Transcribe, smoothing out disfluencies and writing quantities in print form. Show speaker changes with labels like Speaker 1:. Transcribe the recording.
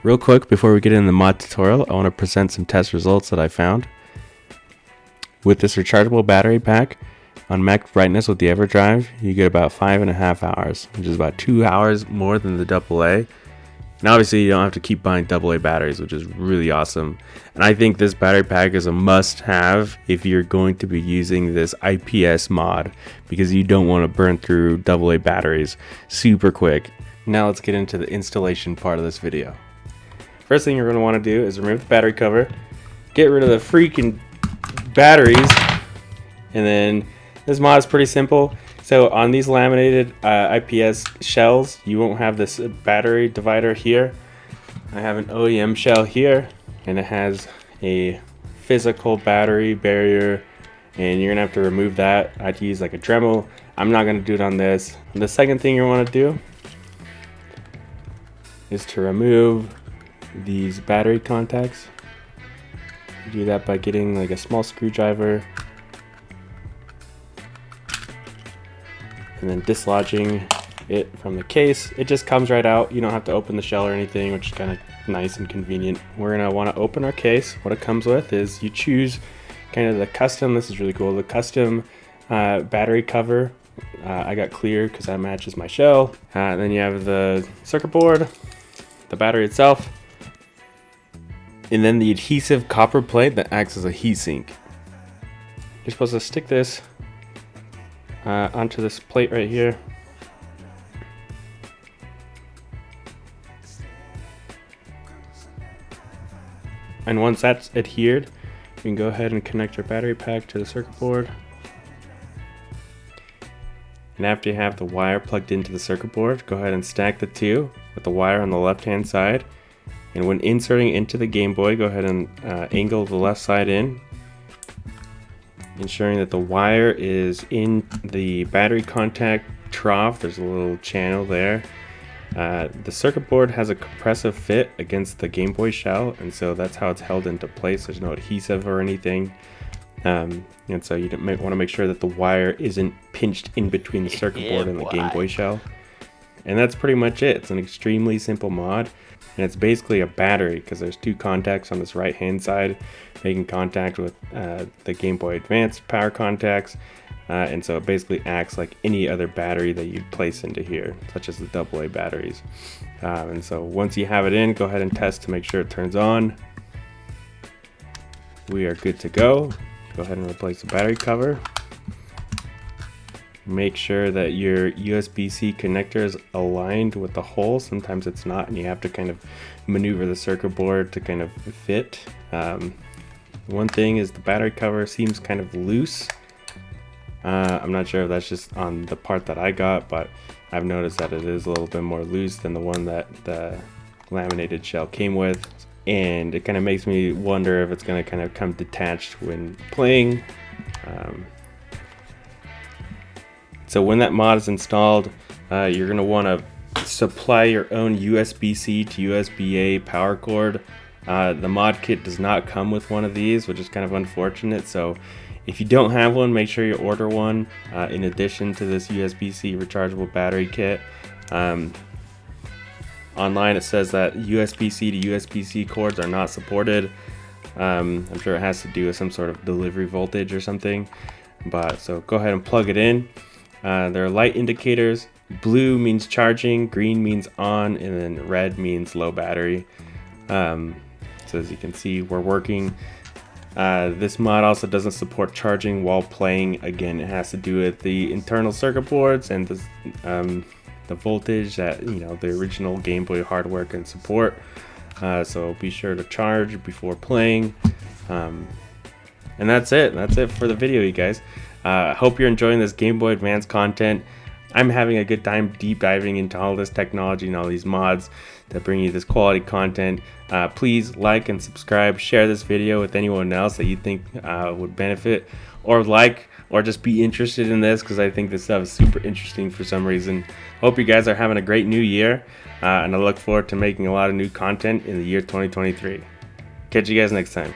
Speaker 1: Real quick, before we get into the mod tutorial, I want to present some test results that I found. With this rechargeable battery pack, on max brightness with the EverDrive, you get about 5.5 hours, which is about 2 hours more than the AA. And obviously you don't have to keep buying AA batteries, which is really awesome. And I think this battery pack is a must-have if you're going to be using this IPS mod, because you don't want to burn through AA batteries super quick. Now let's get into the installation part of this video. First thing you're going to want to do is remove the battery cover, get rid of the freaking batteries, and then this mod is pretty simple. So on these laminated IPS shells, you won't have this battery divider here. I have an OEM shell here, and it has a physical battery barrier, and you're gonna have to remove that. I'd use like a Dremel. I'm not gonna do it on this. And the second thing you want to do is to remove these battery contacts. You do that by getting like a small screwdriver and then dislodging it from the case. It just comes right out. You don't have to open the shell or anything, which is kind of nice and convenient. We're gonna want to open our case. What it comes with is you choose kind of the custom, this is really cool, the custom battery cover. I got clear because that matches my shell. Then you have the circuit board, the battery itself, and then the adhesive copper plate that acts as a heat sink. You're supposed to stick this onto this plate right here. And once that's adhered, you can go ahead and connect your battery pack to the circuit board. And after you have the wire plugged into the circuit board, go ahead and stack the two with the wire on the left hand side. And when inserting into the Game Boy, go ahead and angle the left side in, ensuring that the wire is in the battery contact trough. There's a little channel there. The circuit board has a compressive fit against the Game Boy shell, and so that's how it's held into place. There's no adhesive or anything. And so you want to make sure that the wire isn't pinched in between the circuit board and the Game Boy shell. And that's pretty much it. It's an extremely simple mod, and it's basically a battery because there's two contacts on this right hand side making contact with the Game Boy Advance power contacts, and so it basically acts like any other battery that you'd place into here, such as the AA batteries. And so once you have it in, go ahead and test to make sure it turns on. We are good to go. Go ahead and replace the battery cover. Make sure that your USB-C connector is aligned with the hole. Sometimes it's not, and you have to kind of maneuver the circuit board to kind of fit. One thing is the battery cover seems kind of loose. I'm not sure if that's just on the part that I got, but I've noticed that it is a little bit more loose than the one that the laminated shell came with. And it kind of makes me wonder if it's going to kind of come detached when playing. So when that mod is installed, you're going to want to supply your own USB-C to USB-A power cord. The mod kit does not come with one of these, which is kind of unfortunate. So if you don't have one, make sure you order one in addition to this USB-C rechargeable battery kit. Online it says that USB-C to USB-C cords are not supported. I'm sure it has to do with some sort of delivery voltage or something. But so go ahead and plug it in. There are light indicators. Blue means charging, green means on, and then red means low battery. So as you can see, we're working. This mod also doesn't support charging while playing. Again, it has to do with the internal circuit boards and the voltage that the original Game Boy hardware can support. So be sure to charge before playing. And that's it. That's it for the video, you guys. Hope you're enjoying this Game Boy Advance content. I'm having a good time deep diving into all this technology and all these mods that bring you this quality content. Please like and subscribe, share this video with anyone else that you think would benefit or just be interested in this, because I think this stuff is super interesting for some reason. Hope you guys are having a great new year, and I look forward to making a lot of new content in the year 2023. Catch you guys next time.